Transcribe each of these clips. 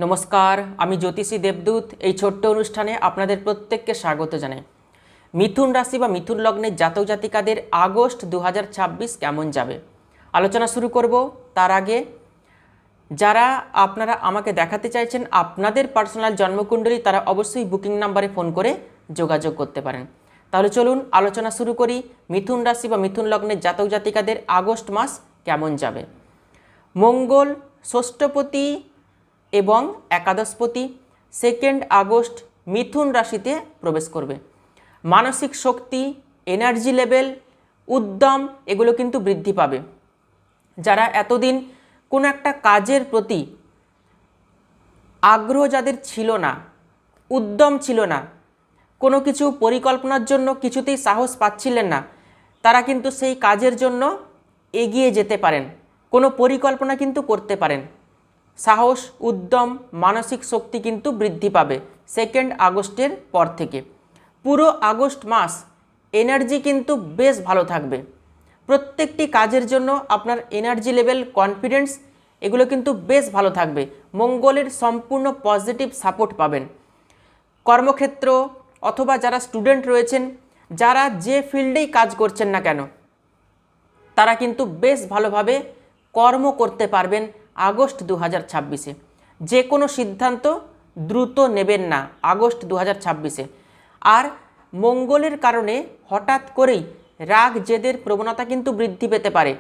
নমস্কার, আমি জ্যোতিষী দেবদূত। এই ছোট্ট অনুষ্ঠানে আপনাদের প্রত্যেককে স্বাগত জানাই। মিথুন রাশি বা মিথুন লগ্নের জাতক জাতিকাদের আগস্ট 2026 কেমন যাবে আলোচনা শুরু করব। তার আগে যারা আপনারা আমাকে দেখাতে চাইছেন আপনাদের পার্সোনাল জন্মকুণ্ডলী, তারা অবশ্যই বুকিং নাম্বারে ফোন করে যোগাযোগ করতে পারেন। তাহলে চলুন আলোচনা শুরু করি। মিথুন রাশি বা মিথুন লগ্নের জাতক জাতিকাদের আগস্ট মাস কেমন যাবে। মঙ্গল ষষ্ঠপতি এবং একাদশপতি 2 আগস্ট মিথুন রাশিতে প্রবেশ করবে। মানসিক শক্তি, এনার্জি লেভেল, উদ্যম এগুলো কিন্তু বৃদ্ধি পাবে। যারা এতদিন কোনো একটা কাজের প্রতি আগ্রহ যাদের ছিল না, উদ্যম ছিল না, কোনো কিছু পরিকল্পনার জন্য কিছুতেই সাহস পাচ্ছিলেন না, তারা কিন্তু সেই কাজের জন্য এগিয়ে যেতে পারেন, কোনো পরিকল্পনা কিন্তু করতে পারেন। সাহস, উদ্যম, মানসিক শক্তি কিন্তু বৃদ্ধি পাবে 2 আগস্টের পর থেকে। পুরো আগস্ট মাস এনার্জি কিন্তু বেশ ভালো থাকবে। প্রত্যেকটি কাজের জন্য আপনার এনার্জি লেভেল, কনফিডেন্স এগুলো কিন্তু বেশ ভালো থাকবে। মঙ্গলের সম্পূর্ণ পজিটিভ সাপোর্ট পাবেন। কর্মক্ষেত্র অথবা যারা স্টুডেন্ট রয়েছেন, যারা যে ফিল্ডেই কাজ করছেন না কেন, তারা কিন্তু বেশ ভালোভাবে কর্ম করতে পারবেন আগস্ট 2026-এ। যে কোনো সিদ্ধান্ত দ্রুত নেবেন না আগস্ট 2026-এ। আর মঙ্গলের কারণে হঠাৎ করেই রাগ জেদের প্রবণতা কিন্তু বৃদ্ধি পেতে পারে।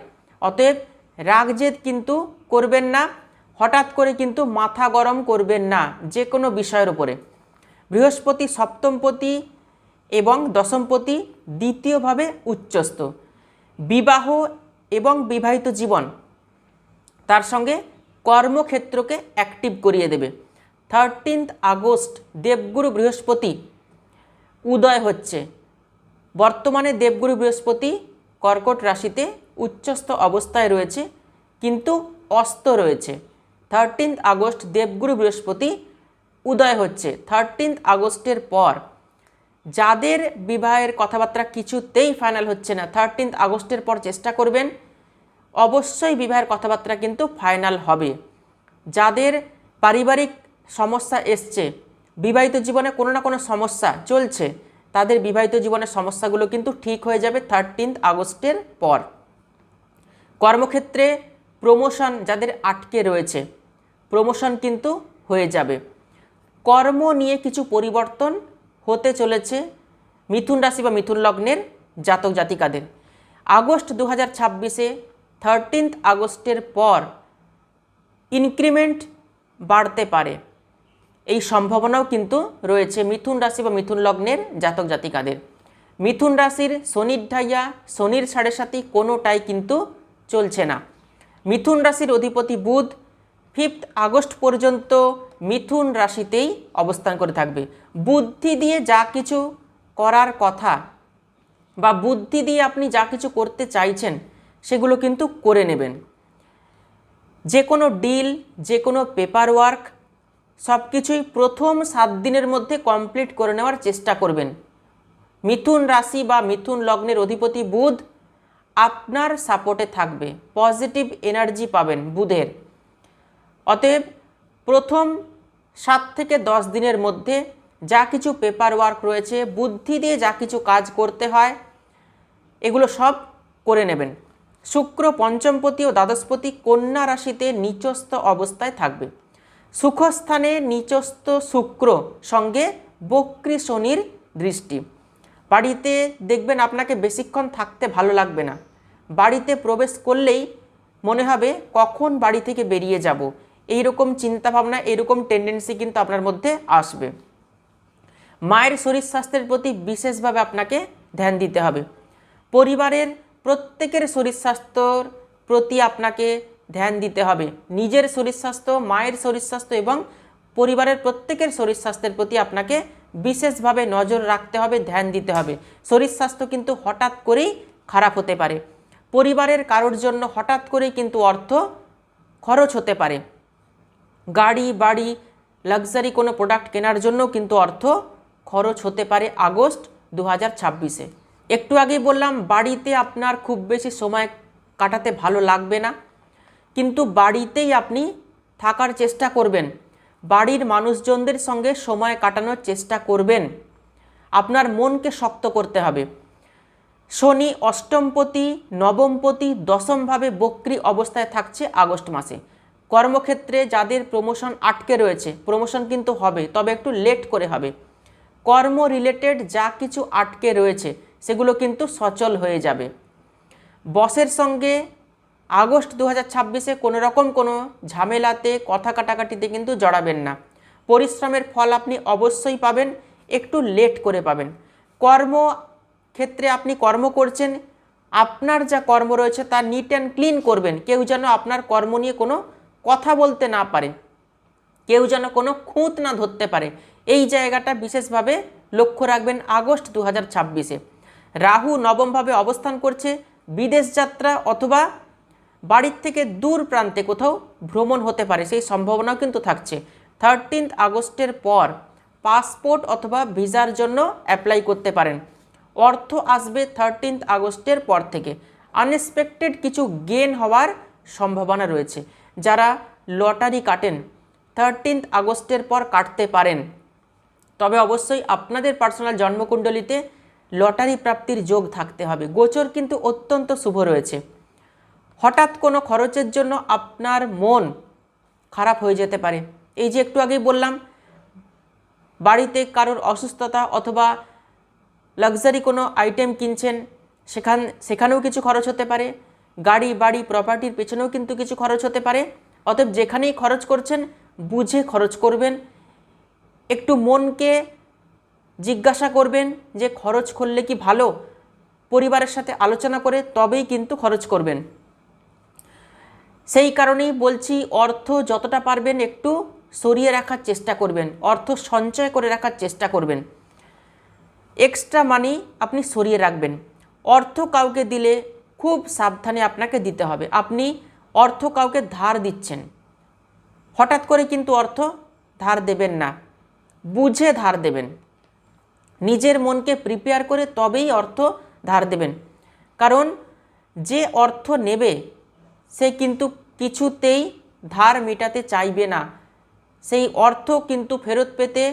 অতএব রাগ জেদ কিন্তু করবেন না, হঠাৎ করে কিন্তু মাথা গরম করবেন না যে কোনো বিষয়ের উপরে। বৃহস্পতি সপ্তমপতি এবং দশমপতি দ্বিতীয়ভাবে উচ্চস্থ। বিবাহ এবং বিবাহিত জীবন, তার সঙ্গে কর্মক্ষেত্রকে অ্যাক্টিভ করিয়ে দেবে। 13 আগস্ট দেবগুরু বৃহস্পতি উদয় হচ্ছে। বর্তমানে দেবগুরু বৃহস্পতি কর্কট রাশিতে উচ্চস্থ অবস্থায় রয়েছে, কিন্তু অস্ত রয়েছে। 13 আগস্ট দেবগুরু বৃহস্পতি উদয় হচ্ছে। 13 আগস্টের পর যাদের বিবাহের কথাবার্তা কিছুতেই ফাইনাল হচ্ছে না, 13 আগস্টের পর চেষ্টা করবেন, অবশ্যই বিবাহের কথাবার্তা কিন্তু ফাইনাল হবে। যাদের পারিবারিক সমস্যা এসছে, বিবাহিত জীবনে কোনো না কোনো সমস্যা চলছে, তাদের বিবাহিত জীবনের সমস্যাগুলো কিন্তু ঠিক হয়ে যাবে 13 আগস্টের পর। কর্মক্ষেত্রে প্রমোশন যাদের আটকে রয়েছে, প্রমোশন কিন্তু হয়ে যাবে। কর্ম নিয়ে কিছু পরিবর্তন হতে চলেছে মিথুন রাশি বা মিথুন লগ্নের জাতক জাতিকাদের। আগস্ট 2026-এ 13 আগস্টের পর ইনক্রিমেন্ট বাড়তে পারে, এই সম্ভাবনাও কিন্তু রয়েছে মিথুন রাশি বা মিথুন লগ্নের জাতক জাতিকাদের। মিথুন রাশির শনির ঢাইয়া, শনির 7.5 কোনোটাই কিন্তু চলছে না। মিথুন রাশির অধিপতি বুধ 5 আগস্ট পর্যন্ত মিথুন রাশিতেই অবস্থান করে থাকবে। বুদ্ধি দিয়ে যা কিছু করার কথা বা বুদ্ধি দিয়ে আপনি যা কিছু করতে চাইছেন সেগুলো কিন্তু করে নেবেন। যে কোনো ডিল, যে কোনো পেপার ওয়ার্ক সব কিছুই প্রথম 7 দিনের মধ্যে কমপ্লিট করে নেওয়ার চেষ্টা করবেন। মিথুন রাশি বা মিথুন লগ্নের অধিপতি বুধ আপনার সাপোর্টে থাকবে, পজিটিভ এনার্জি পাবেন বুধের। অতএব প্রথম 7 থেকে 10 দিনের মধ্যে যা কিছু পেপার ওয়ার্ক রয়েছে, বুদ্ধি দিয়ে যা কিছু কাজ করতে হয় এগুলো সব করে নেবেন। শুক্র পঞ্চমপতি ও দ্বাদশপতি কন্যা রাশিতে নিচস্থ অবস্থায় থাকবে। সুখস্থানে নিচস্থ শুক্র সঙ্গে বক্রী শনির দৃষ্টি। বাড়িতে দেখবেন আপনাকে বেশিক্ষণ থাকতে ভালো লাগবে না। বাড়িতে প্রবেশ করলেই মনে হবে কখন বাড়ি থেকে বেরিয়ে যাব, এইরকম চিন্তাভাবনা, এরকম টেন্ডেন্সি কিন্তু আপনার মধ্যে আসবে। মায়ের শরীর স্বাস্থ্যের প্রতি বিশেষভাবে আপনাকে ধ্যান দিতে হবে। পরিবারের প্রত্যেকের শরীর স্বাস্থ্যর প্রতি আপনাকে ধ্যান দিতে হবে। নিজের শরীর স্বাস্থ্য, মায়ের শরীর স্বাস্থ্য এবং পরিবারের প্রত্যেকের শরীর স্বাস্থ্যের প্রতি আপনাকে বিশেষভাবে নজর রাখতে হবে, ধ্যান দিতে হবে। শরীর স্বাস্থ্য কিন্তু হঠাৎ করেই খারাপ হতে পারে। পরিবারের কারোর জন্য হঠাৎ করেই কিন্তু অর্থ খরচ হতে পারে। গাড়ি, বাড়ি, লাক্সারি কোনো প্রোডাক্ট কেনার জন্য কিন্তু অর্থ খরচ হতে পারে আগস্ট 2026-এ। একটু আগেই বললাম বাড়িতে আপনার খুব বেশি সময় কাটাতে ভালো লাগবে না, কিন্তু বাড়িতেই আপনি থাকার চেষ্টা করবেন। বাড়ির মানুষজনদের সঙ্গে সময় কাটানোর চেষ্টা করবেন। আপনার মনকে শক্ত করতে হবে। শনি অষ্টমপতি, নবমপতি, দশমভাবে বক্রী অবস্থায় থাকছে আগস্ট মাসে। কর্মক্ষেত্রে যাদের প্রমোশন আটকে রয়েছে, প্রমোশন কিন্তু হবে, তবে একটু লেট করে হবে। কর্ম রিলেটেড যা কিছু আটকে রয়েছে সেগুলো কিন্তু সচল হয়ে যাবে। বসের সঙ্গে আগস্ট 2026-এ কোনোরকম কোনো ঝামেলাতে, কথা কাটাকাটিতে কিন্তু জড়াবেন না। পরিশ্রমের ফল আপনি অবশ্যই পাবেন, একটু লেট করে পাবেন। কর্মক্ষেত্রে আপনি কর্ম করছেন, আপনার যা কর্ম রয়েছে তা নিট অ্যান্ড ক্লিন করবেন। কেউ যেন আপনার কর্ম নিয়ে কোনো কথা বলতে না পারে, কেউ যেন কোনো খুঁত না ধরতে পারে, এই জায়গাটা বিশেষভাবে লক্ষ্য রাখবেন আগস্ট 2026-এ। রাহু নবমভাবে অবস্থান করছে, বিদেশ যাত্রা অথবা বাড়ির থেকে দূর প্রান্তে কোথাও ভ্রমণ হতে পারে, সেই সম্ভাবনাও কিন্তু থাকছে। 13 আগস্টের পর পাসপোর্ট অথবা ভিসার জন্য অ্যাপ্লাই করতে পারেন। অর্থ আসবে 13 আগস্টের পর থেকে। আনএক্সপেক্টেড কিছু গেন হওয়ার সম্ভাবনা রয়েছে। যারা লটারি কাটেন 13 আগস্টের পর কাটতে পারেন, তবে অবশ্যই আপনাদের পার্সোনাল জন্মকুণ্ডলিতে লটারি প্রাপ্তির যোগ থাকতে হবে। গোচর কিন্তু অত্যন্ত শুভ রয়েছে। হঠাৎ কোনো খরচের জন্য আপনার মন খারাপ হয়ে যেতে পারে। এই যে একটু আগেই বললাম, বাড়িতে কারোর অসুস্থতা অথবা লাক্সারি কোনো আইটেম কিনছেন, সেখানেও কিছু খরচ হতে পারে। গাড়ি বাড়ি প্রপার্টির পেছনেও কিন্তু কিছু খরচ হতে পারে। অতএব যেখানেই খরচ করছেন বুঝে খরচ করবেন। একটু মনকে জিজ্ঞাসা করবেন যে খরচ করলে কি ভালো, পরিবারের সাথে আলোচনা করে তবেই কিন্তু খরচ করবেন। সেই কারণেই বলছি, অর্থ যতটা পারবেন একটু সরিয়ে রাখার চেষ্টা করবেন, অর্থ সঞ্চয় করে রাখার চেষ্টা করবেন। এক্সট্রা মানি আপনি সরিয়ে রাখবেন। অর্থ কাউকে দিলে খুব সাবধানে আপনাকে দিতে হবে। আপনি অর্থ কাউকে ধার দিচ্ছেন, হঠাৎ করে কিন্তু অর্থ ধার দেবেন না, বুঝে ধার দেবেন। নিজের মনকে প্রিপেয়ার করে তবেই অর্থ ধার দেবেন। কারণ যে অর্থ নেবে সে কিন্তু কিছুতেই ধার মেটাতে চাইবে না। সেই অর্থ কিন্তু ফেরত পেতে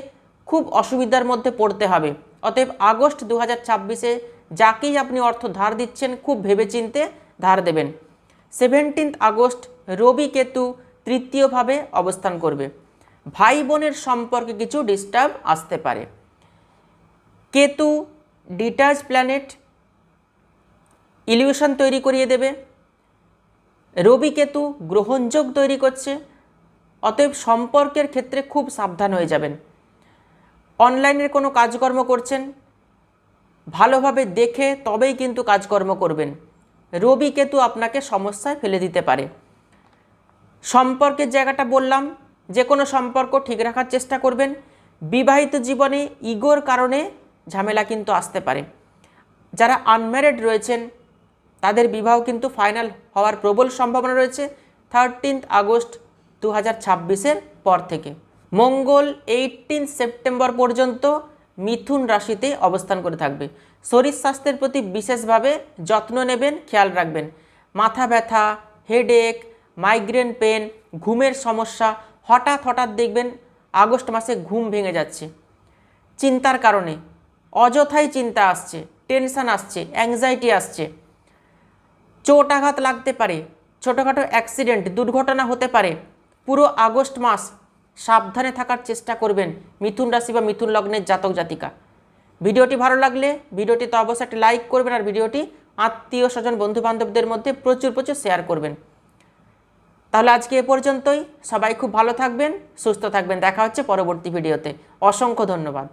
খুব অসুবিধার মধ্যে পড়তে হবে। অতএব আগস্ট 2026-এ যাকেই আপনি অর্থ ধার দিচ্ছেন খুব ভেবেচিন্তে ধার দেবেন। 17 আগস্ট রবি কেতু তৃতীয়ভাবে অবস্থান করবে। ভাই বোনের সম্পর্কে কিছু ডিস্টার্ব আসতে পারে। কেতু ডিটাচ প্ল্যানেট, ইলিউশন তৈরি করিয়ে দেবে। রবি কেতু গ্রহণযোগ তৈরি করছে। অতএব সম্পর্কের ক্ষেত্রে খুব সাবধান হয়ে যাবেন। অনলাইনের কোনো কাজকর্ম করছেন, ভালোভাবে দেখে তবেই কিন্তু কাজকর্ম করবেন। রবি কেতু আপনাকে সমস্যায় ফেলে দিতে পারে। সম্পর্কের জায়গাটা বললাম, যে কোনো সম্পর্ক ঠিক রাখার চেষ্টা করবেন। বিবাহিত জীবনে ইগোর কারণে ঝামেলা কিন্তু আসতে পারে। যারা আনম্যারিড রয়েছেন তাদের বিবাহ কিন্তু ফাইনাল হওয়ার প্রবল সম্ভাবনা রয়েছে 13 আগস্ট 2026-এর পর থেকে। মঙ্গল 18 সেপ্টেম্বর পর্যন্ত মিথুন রাশিতে অবস্থান করে থাকবে। শরীর স্বাস্থ্যের প্রতি বিশেষভাবে যত্ন নেবেন, খেয়াল রাখবেন। মাথা ব্যথা, হেডেক, মাইগ্রেন পেন, ঘুমের সমস্যা, হঠাৎ দেখবেন আগস্ট মাসে ঘুম ভেঙে যাচ্ছে চিন্তার কারণে। অযথাই চিন্তা আসছে, টেনশন আসছে, অ্যাংজাইটি আসছে, চোট আঘাত লাগতে পারে, ছোটোখাটো অ্যাক্সিডেন্ট, দুর্ঘটনা হতে পারে। পুরো আগস্ট মাস সাবধানে থাকার চেষ্টা করবেন মিথুন রাশি বা মিথুন লগ্নের জাতক জাতিকা। ভিডিওটি ভালো লাগলে ভিডিওটিতে অবশ্যই একটা লাইক করবেন, আর ভিডিওটি আত্মীয় স্বজন বন্ধু বান্ধবদের মধ্যে প্রচুর শেয়ার করবেন। তাহলে আজকে এ পর্যন্তই। সবাই খুব ভালো থাকবেন, সুস্থ থাকবেন। দেখা হচ্ছে পরবর্তী ভিডিওতে। অসংখ্য ধন্যবাদ।